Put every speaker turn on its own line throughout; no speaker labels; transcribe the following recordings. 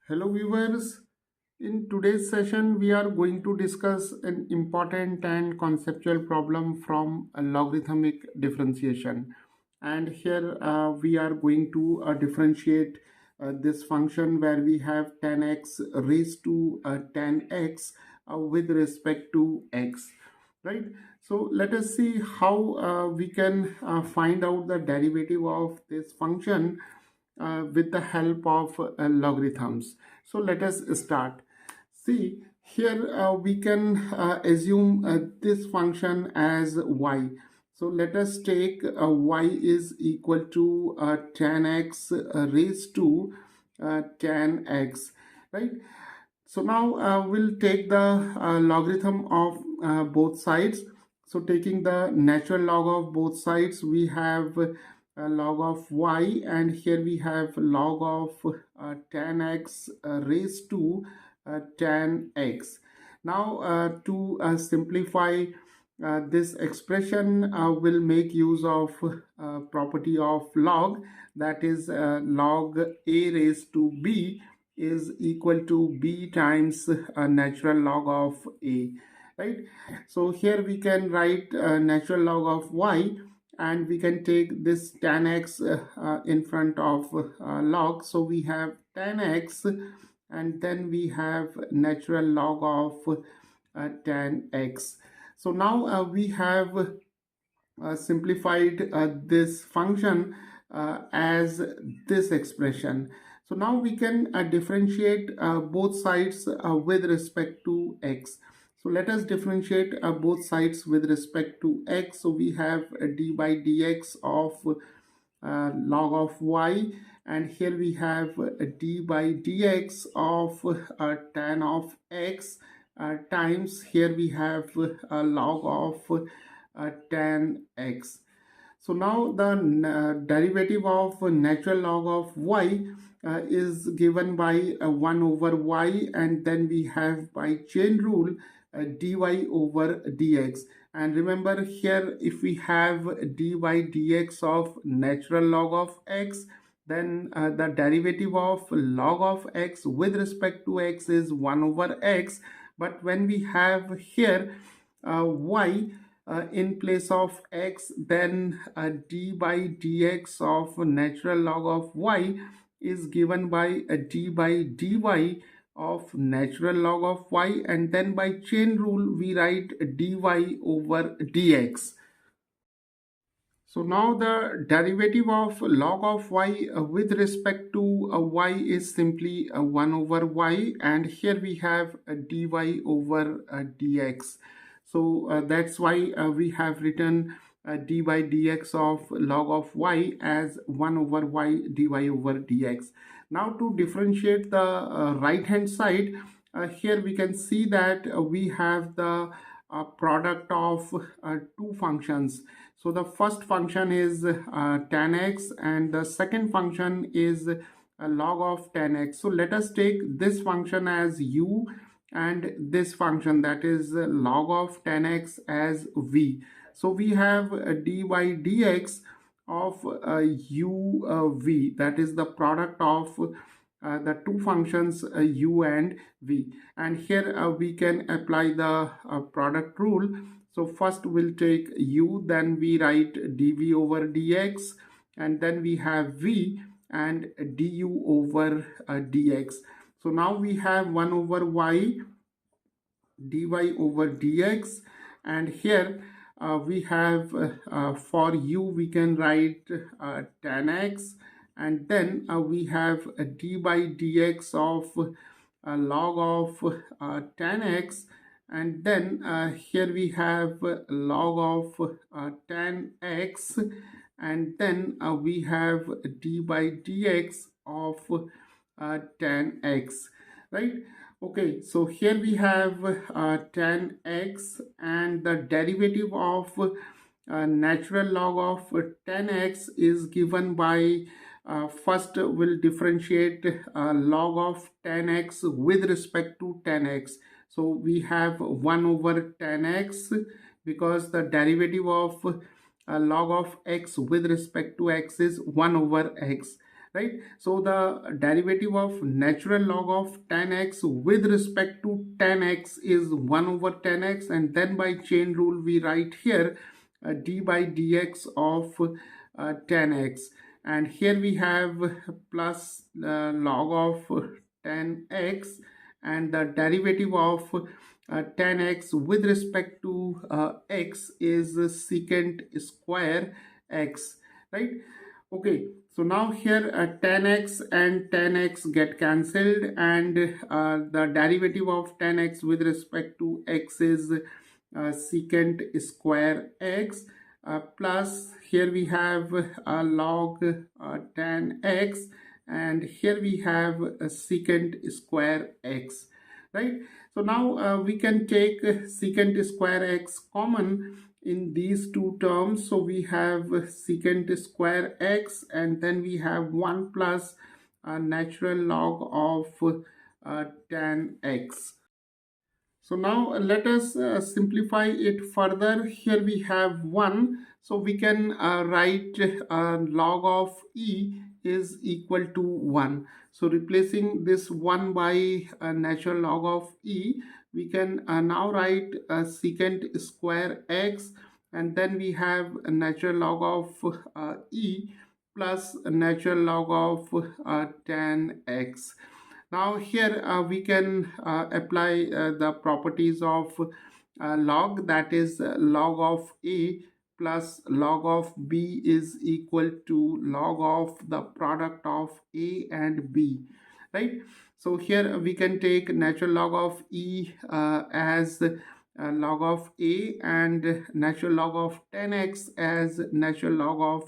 Hello viewers, in today's session we are going to discuss an important and conceptual problem from logarithmic differentiation. And here we are going to differentiate this function where we have 10x raised to 10x with respect to x, right? So let us see how we can find out the derivative of this function with the help of logarithms. So let us start. See, here we can assume this function as y. So let us take y is equal to 10x raised to 10x, right? So now we'll take the logarithm of both sides. So taking the natural log of both sides, we have log of y, and here we have log of 10x raised to 10x. Now to simplify this expression, will make use of property of log, that is log a raised to b is equal to b times natural log of a, right? So here we can write natural log of y, and we can take this tan x in front of log. So we have tan x, and then we have natural log of tan x. So now we have simplified this function as this expression. So now we can differentiate both sides with respect to x. So let us differentiate both sides with respect to x. So we have d by dx of log of y, and here we have d by dx of tan of x times, here we have log of tan x. So now the derivative of natural log of y is given by 1 over y, and then we have by chain rule dy over dx. And remember, here if we have dy dx of natural log of x, then the derivative of log of x with respect to x is 1 over x. But when we have here y in place of x, then d by dx of natural log of y is given by d by dy of natural log of y, and then by chain rule we write dy over dx. So now the derivative of log of y with respect to y is simply 1 over y, and here we have dy over dx. So that's why we have written d by dx of log of y as 1 over y dy over dx. Now to differentiate the right hand side, here we can see that we have the product of two functions. So the first function is tan x, and the second function is log of tan x. So let us take this function as u, and this function, that is log of tan x, as v. So we have d by dx of u v, that is the product of the two functions u and v. And here we can apply the product rule. So first we'll take u, then we write dv over dx, and then we have v and du over dx. So now we have 1 over y dy over dx, and here we have for u we can write tan x, and then we have d by dx of log of tan x, and then here we have log of tan x, and then we have d by dx of tan x, right? Okay, so here we have tan x, and the derivative of natural log of tan x is given by first we'll differentiate log of tan x with respect to tan x. So we have 1 over tan x, because the derivative of log of x with respect to x is 1 over x. right? So the derivative of natural log of 10x with respect to 10x is 1 over 10x, and then by chain rule we write here d by dx of 10x, and here we have plus log of 10x, and the derivative of 10x with respect to x is secant square x, right? Okay, so now here 10x and 10x get cancelled, and the derivative of 10x with respect to x is secant square x, plus here we have log 10x, and here we have secant square x, right? So now we can take secant square x common in these two terms. So we have secant square x, and then we have 1 plus natural log of 10x. So now let us simplify it further. Here we have 1. So we can write log of e is equal to 1. So replacing this 1 by natural log of e, we can now write secant square x, and then we have a natural log of e plus a natural log of 10x. Now here we can apply the properties of log, that is log of a plus log of b is equal to log of the product of a and b, right? So here we can take natural log of e as log of a, and natural log of 10x as natural log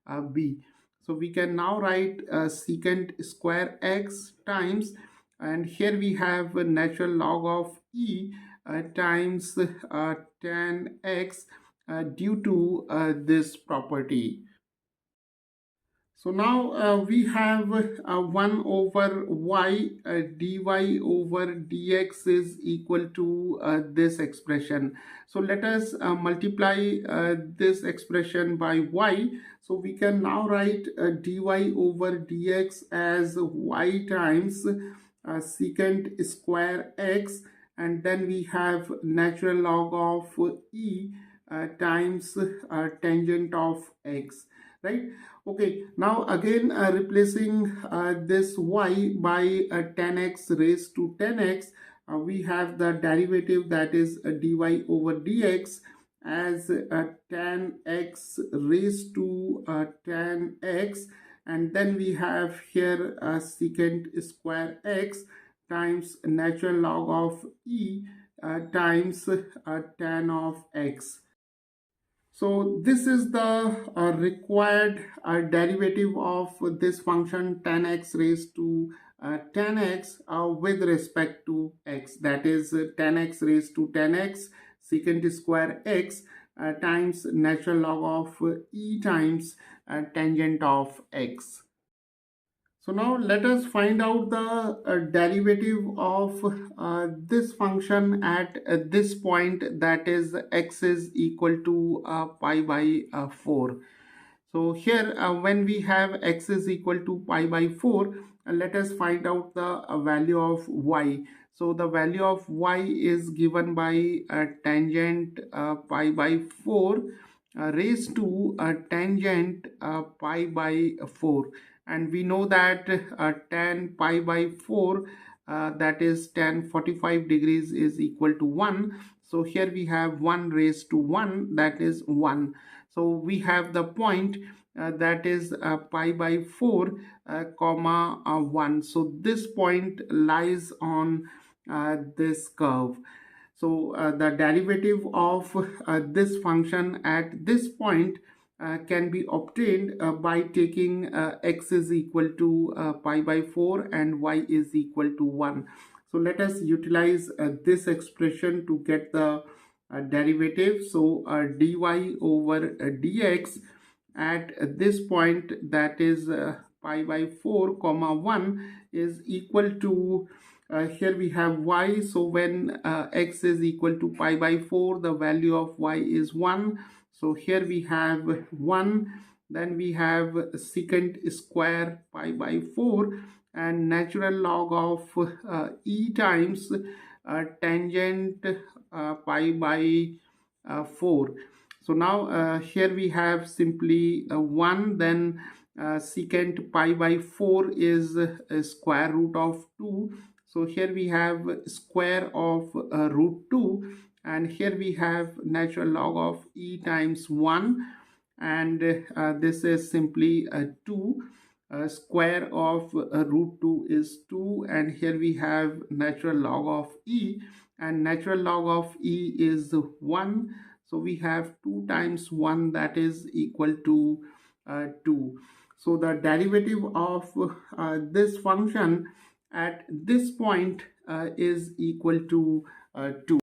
of b. So we can now write secant square x times, and here we have a natural log of e times 10x due to this property. So now we have 1 over y dy over dx is equal to this expression. So let us multiply this expression by y. So we can now write dy over dx as y times secant square x, and then we have natural log of e times tangent of x, right? Okay, now again replacing this y by 10x raised to 10x, we have the derivative, that is dy over dx as 10x raised to 10x, and then we have here secant square x times natural log of e times tan of x. So this is the required derivative of this function tan x raised to 10x with respect to x, that is tan x raised to 10x secant square x times natural log of e times tangent of x. So now let us find out the derivative of this function at this point, that is x is equal to pi by 4. So here when we have x is equal to pi by 4, let us find out the value of y. So the value of y is given by tangent pi by 4 raised to tangent pi by 4, and we know that tan pi by 4 that is tan 45 degrees is equal to 1. So here we have 1 raised to 1, that is 1. So we have the point that is pi by 4 comma 1. So this point lies on this curve. So the derivative of this function at this point can be obtained by taking x is equal to pi by 4 and y is equal to 1. So let us utilize this expression to get the derivative. So dy over dx at this point, that is pi by 4 comma 1 is equal to here we have y. So when x is equal to pi by 4, the value of y is 1. So here we have 1, then we have secant square pi by 4, and natural log of e times tangent pi by 4. So now here we have simply 1, then secant pi by 4 is square root of 2. So here we have square of root 2, and here we have natural log of e times 1, and this is simply 2. Square of root 2 is 2, and here we have natural log of e, and natural log of e is 1. So we have 2 times 1, that is equal to 2. So the derivative of this function at this point is equal to 2.